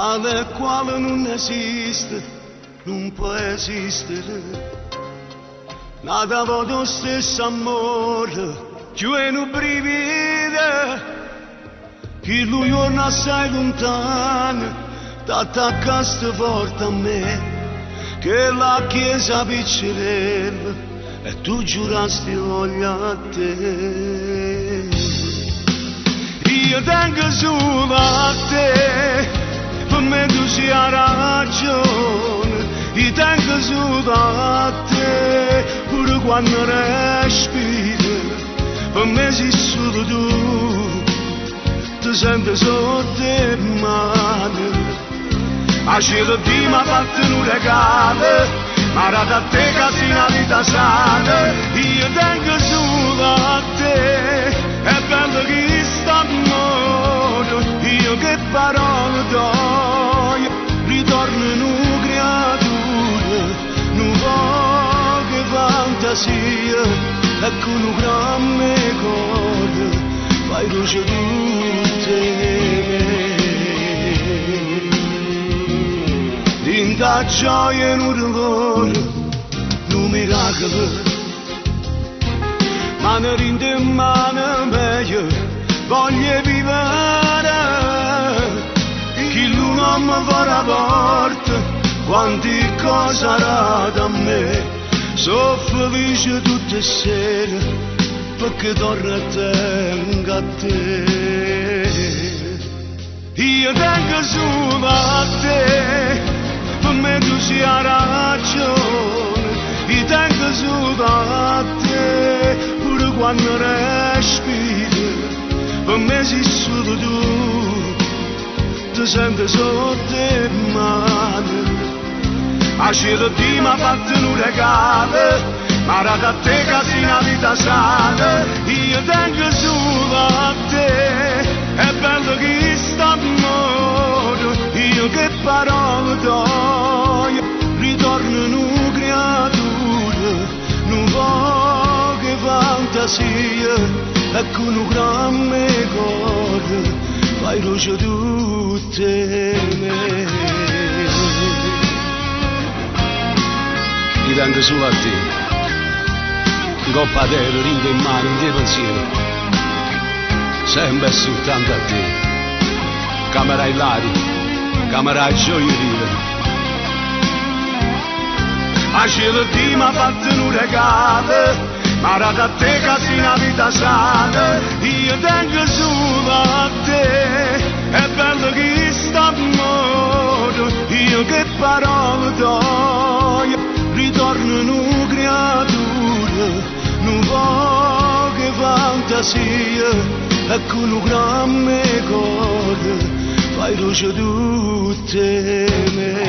tale quale non esiste, non può esistere. Nada voto stesso amore, più è un brivido, che lui non assai lontano, t'attaccaste forte a me, che la chiesa piccerella, e tu giurasti voglia a te. Io tengo solo a te, per me tu sia ragione, io tengo solo a te, pure quando respiro, per me sei solo tu, ti senti sotto le mani. A cielo di mi ha fatto un regalo, ma rata a te che sei una vita sana, io tengo solo a te, è bello che sta amore, io che parole do, ritorno in una creatura, non voglio fantasia, e con un grande cuore fai luce tutte me. Dinda gioia in un dolore, un miracolo, ma ne rinde in mano meglio, voglio vivere, chi lui non mi fa la porta, quanti cose ha da me, sono felice tutte le sere, perché torno a tengo a te. Io tengo solo a te, per me tu sia ragione, io tengo solo a te, pure quando respiro, per me sei solo tu, ti senti sotto le mani. A cielo di mi ha fatto un regalo, ma rata a te che sei una vita sana, io tengo solo a te, è bello che sta amore, io che parole do, ritorno in una creatura, non voglio fantasia, e con un grande cuore fai luce tutte me. Io tengo solo a te, in coppa terra, rinde in mano, in te pensiero, sempre e soltanto a te, camera ilari, camera gioia. A cielo di mi ha fatto un regalo, ma rata a te che sei una vita sana, io tengo solo a te, è bello che sta amore, io che parole do, ritorno in una creatura, non voglio fantasia, e con un grande cuore fai luce tutte me.